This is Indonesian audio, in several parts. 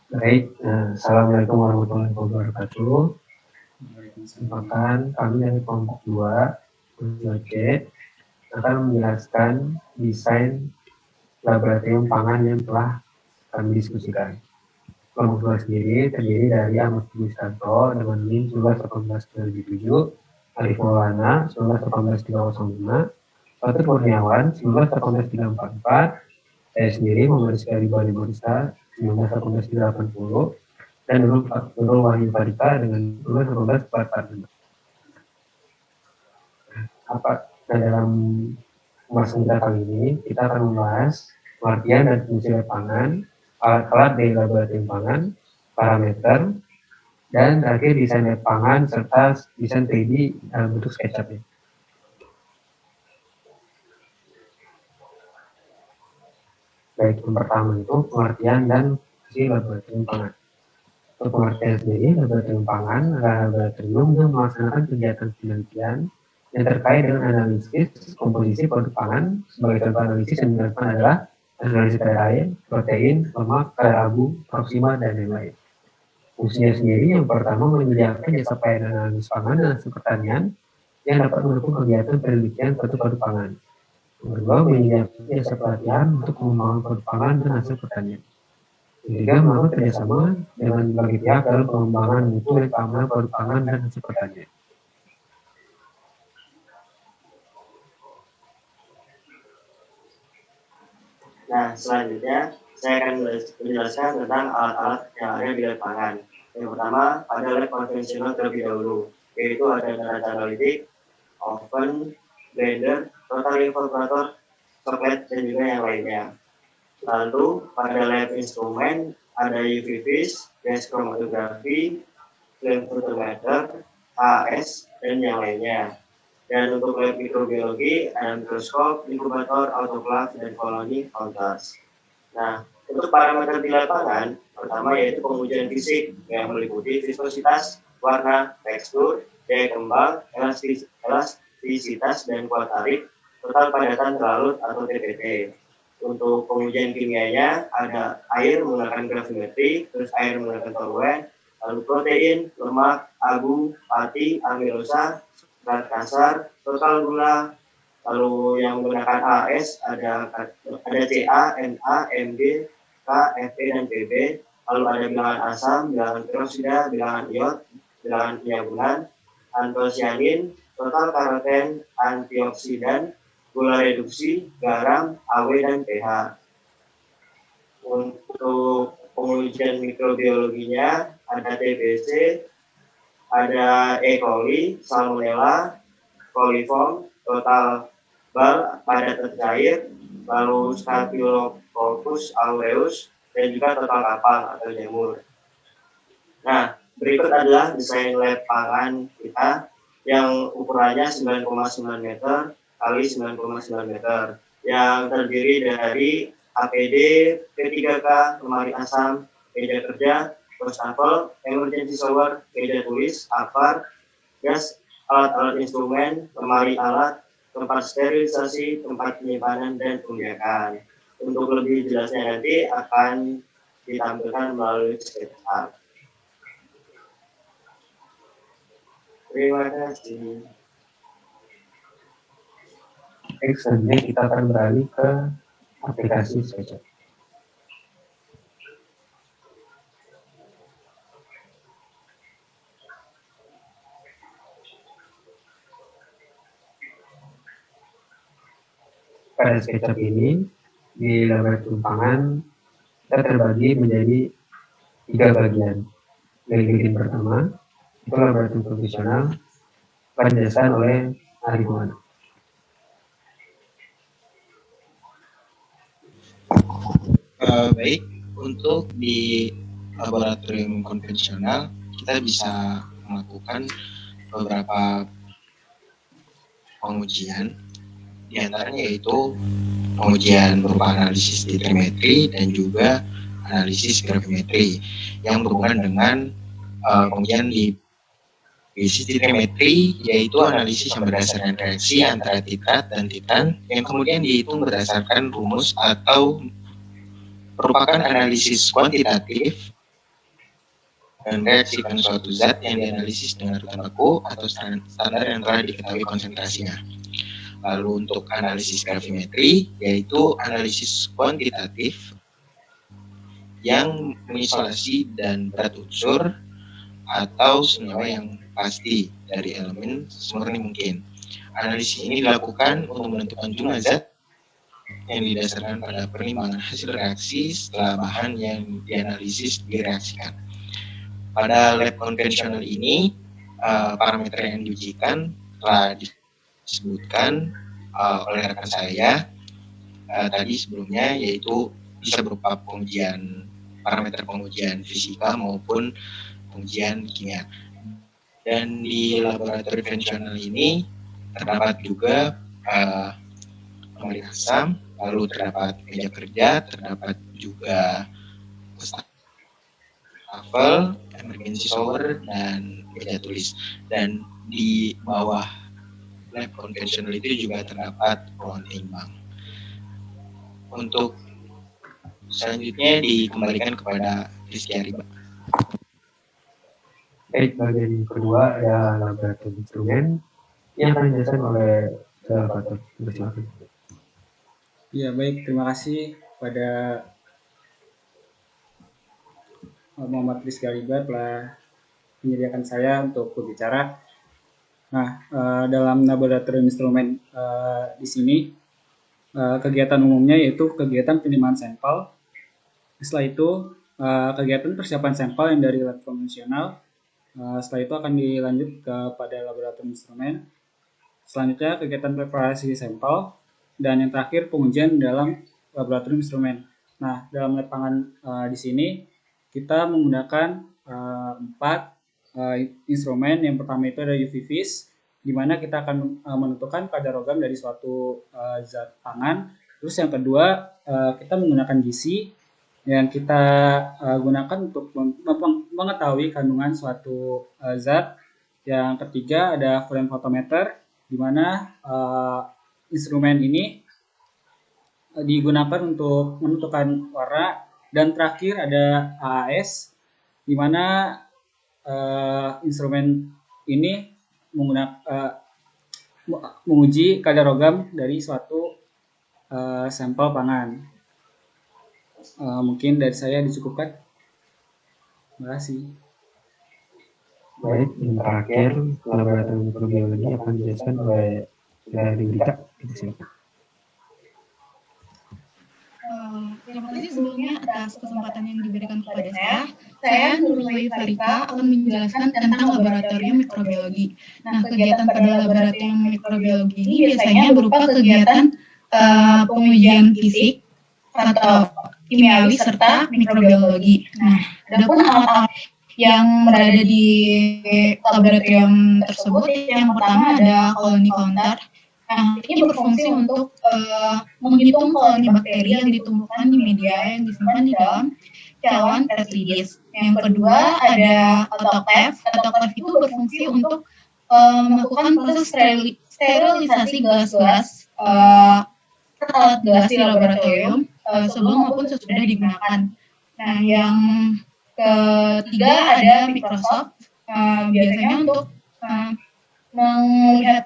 Baik, Assalamualaikum warahmatullahi wabarakatuh. Merupakan kami dari kelompok 2, C, akan menjelaskan desain laboratorium pangan yang telah kami diskusikan. Kelompok 2 sendiri terdiri dari Ahmad Budistanto dengan NIM 1918-2007, Arif Maulana 1918-305, Fatur Kurniawan 1918-344, saya sendiri Muhammad Rizky Bali Borista 1918-380, dan Nurul Wahyu Farika dengan 1918-445. Dalam pembahasan kita kali ini, kita akan membahas pengertian dan fungsi pangan, alat-alat dari laboratorium pangan, parameter, dan terakhir desain lab pangan serta desain 3D dalam bentuk SketchUp. Baik, yang pertama itu pengertian dan fungsi laboratorium pangan. Untuk pengertian sendiri, laboratorium pangan adalah laboratorium yang melaksanakan kegiatan penelitian yang terkait dengan analisis komposisi produk pangan. Sebagai contoh analisis yang dilakukan adalah analisis kadar air, protein, lemak, kadar abu, proksima, dan lain-lain. Fungsinya sendiri yang pertama menyediakan jasa pelayanan analisis pangan dan hasil pertanian yang dapat mendukung kegiatan penelitian produk pangan. Yang kedua, menyediakan jasa pelatihan untuk pengembangan produk pangan dan hasil pertanian. Ketiga, melakukan kerjasama dengan berbagai pihak dalam pengembangan mutu dan keamanan produk pangan dan hasil pertanian. Nah, selanjutnya saya akan menjelaskan tentang alat-alat yang ada di lab pangan. Yang pertama, ada lab konvensional terlebih dahulu, yaitu ada neraca analitik, oven, blender, rotary evaporator, soklet, dan juga yang lainnya. Lalu, pada lab instrumen, ada UV vis, gas chromatografi, flame photometer, AS, dan yang lainnya. Dan untuk lab mikrobiologi, ada mikroskop, inkubator, autoclave, dan koloni counters. Nah, untuk parameter di lapangan, pertama yaitu pengujian fisik yang meliputi viskositas, warna, tekstur, daya kembang, elastisitas, dan kuat tarik, total padatan lalut atau TPT. Untuk pengujian kimianya, ada air menggunakan gravimetri, terus air menggunakan toluen, lalu protein, lemak, abu, pati, amilosa, zat kasar, total gula, lalu yang menggunakan AS ada CA, NA, MG, K, Fe, dan PB, lalu ada bilangan asam, bilangan peroksida, bilangan iod, bilangan penyabunan, antosianin, total karoten, antioksidan, gula reduksi, garam, AW, dan pH. Untuk pengujian mikrobiologinya ada TBC, ada E. coli, salmonella, coliform, total bal pada tercair, lalu Staphylococcus aureus, dan juga total kapal atau jamur. Nah, berikut adalah desain lab pangan kita yang ukurannya 9,9 meter kali 9,9 meter, yang terdiri dari APD, P3K, lemari asam, meja kerja, wastafel, emergency shower, meja tulis, apar, gas, alat-alat instrumen, lemari alat, tempat sterilisasi, tempat penyimpanan, dan pembiakan. Untuk lebih jelasnya nanti akan ditampilkan melalui SketchUp. Terima kasih. Selanjutnya kita akan beralih ke aplikasi SketchUp. Pada SketchUp ini, di laboratorium pangan, kita terbagi menjadi 3 bagian. Bagian pertama, itu laboratorium profesional, penjelasan oleh Arif Maulana. Baik, untuk di laboratorium konvensional, kita bisa melakukan beberapa pengujian, di antaranya yaitu pengujian berupa analisis titrimetri dan juga analisis gravimetri yang berhubungan dengan pengujian di titrimetri, yaitu analisis yang berdasarkan reaksi antara titrat dan titan yang kemudian dihitung berdasarkan rumus atau merupakan analisis kuantitatif dan reaksikan suatu zat yang dianalisis dengan rutan baku atau standar yang telah diketahui konsentrasinya. Lalu untuk analisis gravimetri, yaitu analisis kuantitatif yang mengisolasi dan berat unsur atau senyawa yang pasti dari elemen semurni mungkin. Analisis ini dilakukan untuk menentukan jumlah zat yang didasarkan pada perimbangan hasil reaksi setelah bahan yang dianalisis direaksikan. Pada lab konvensional ini, parameter yang diujikan telah disebutkan oleh rekan saya tadi sebelumnya, yaitu bisa berupa parameter pengujian fisika maupun pengujian kimia. Dan di laboratorium konvensional ini terdapat juga pemarik asam, lalu terdapat meja kerja, terdapat juga wastafel, emergency shower, dan meja tulis. Dan di bawah lab konvensional itu juga terdapat ruang timbang. Untuk selanjutnya dikembalikan kepada Rizky Ariba. Baik, bagian kedua ada laboratorium instrumen yang akan dijelaskan oleh Salvatore. Silakan. Ya, baik. Terima kasih kepada Muhammad Rizky Ariba telah menyediakan saya untuk berbicara. Nah, dalam laboratorium instrumen di sini, kegiatan umumnya yaitu kegiatan penerimaan sampel. Setelah itu, kegiatan persiapan sampel yang dari lab konvensional. Setelah itu akan dilanjut kepada laboratorium instrumen. Selanjutnya kegiatan preparasi sampel, dan yang terakhir pengujian dalam laboratorium instrumen. Nah, dalam lab pangan di sini kita menggunakan 4 instrumen. Yang pertama itu ada UV vis, di mana kita akan menentukan kadar logam dari suatu zat pangan. Terus yang kedua, kita menggunakan GC yang kita gunakan untuk mengetahui kandungan suatu zat. Yang ketiga ada flame photometer, di mana instrumen ini digunakan untuk menentukan warna. Dan terakhir ada AAS, di mana instrumen ini menguji kadar logam dari suatu sampel pangan. Mungkin dari saya dicukupkan. Terima kasih. Baik, yang terakhir laboratorium mikrobiologi akan dijelaskan oleh dari Rika. Silakan. Terima kasih sebelumnya atas kesempatan yang diberikan kepada saya. Saya Nurul Farika akan menjelaskan tentang laboratorium mikrobiologi. Nah, kegiatan pada laboratorium mikrobiologi ini biasanya berupa kegiatan pengujian fisik atau kimiawi serta mikrobiologi. Nah, adapun alat-alat yang berada di laboratorium tersebut, yang pertama ada colony counter. Nah, ini berfungsi untuk menghitung koloni bakteri yang ditumbuhkan di media yang disimpan di dalam cairan Petri dish. Yang kedua ada autoclave. Autoclave itu berfungsi untuk melakukan proses sterilisasi gas-gas alat gas di laboratorium sebelum maupun sesudah digunakan. Nah, yang ketiga ada microscope, biasanya untuk melihat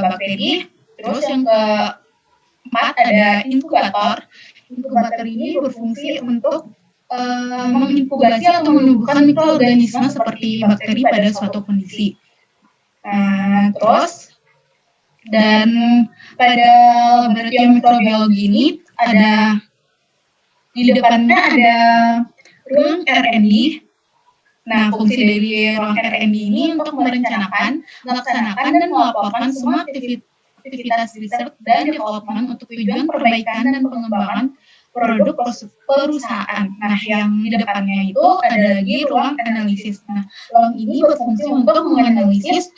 bakteri. Terus yang keempat ada inkubator. Inkubator ini berfungsi untuk menginkubasi atau menumbuhkan mikroorganisme seperti bakteri pada suatu kondisi. Terus dan pada laboratorium mikrobiologi ini ada di depannya ada ruang R&D. Nah, fungsi dari ruang R&D ini untuk merencanakan, melaksanakan, dan melaporkan semua aktivitas riset dan development untuk tujuan perbaikan dan pengembangan produk perusahaan. Nah, yang di depannya itu ada lagi ruang analisis. Nah, ruang ini berfungsi untuk menganalisis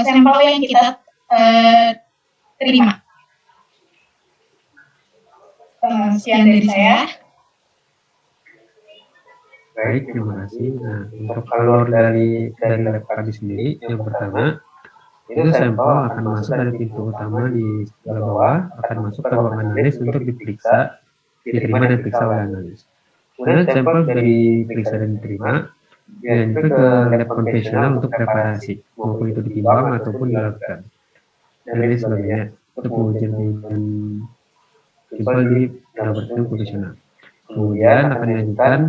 sampel yang kita terima. Sekian dari saya. Baik, terima kasih. Nah, untuk alur dari lab kami sendiri, yang pertama itu sampel akan masuk dari pintu utama di sebelah bawah, akan masuk ke ruang analis untuk diperiksa, diterima dan diperiksa oleh analis. Kemudian sampel dari diperiksa dan diterima, dilanjutkan ke lab konvensional untuk preparasi, maupun itu ditimbang ataupun dilakukan, dan lain sebagainya, untuk pengujian sampel di laboratorium konvensional. Kemudian akan dilanjutkan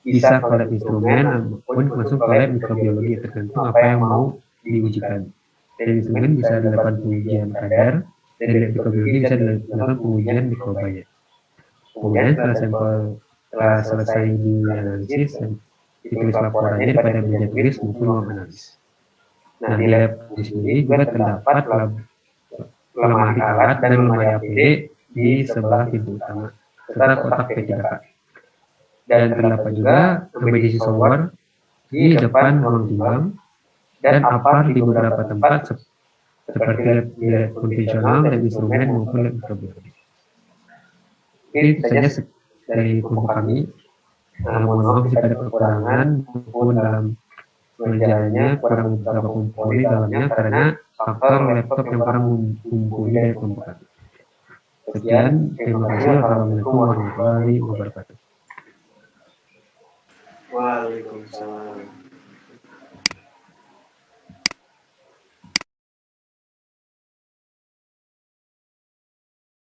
bisa ke lab instrumen maupun masuk ke lab mikrobiologi, tergantung apa yang mau diujikan. Dari instrumen bisa dilakukan pengujian kadar, dan dari mikrobiologi bisa dilakukan pengujian mikrobanya. Kemudian setelah sampel telah selesai dianalisis dan ditulis laporannya pada meja tulis maupun ruang analisis. Nah, di lab di sini juga terdapat lemari alat dan lemari APD di sebelah pintu utama, serta kotak P3K. Dan terdapat juga emergency shower di depan ruang timbang dan apar di beberapa tempat seperti lab konvensional, lab instrumen maupun lab mikrobiologi. Itu saja dari kelompok kami. Mohon maaf jika ada kekurangan maupun dalam pengerjaannya kurang beberapa komponen dalamnya karena faktor laptop yang kurang mumpuni dari kelompok kami. Sekian, terima kasih. Wassalamualaikum warahmatullahi wabarakatuh. Waalaikumsalam.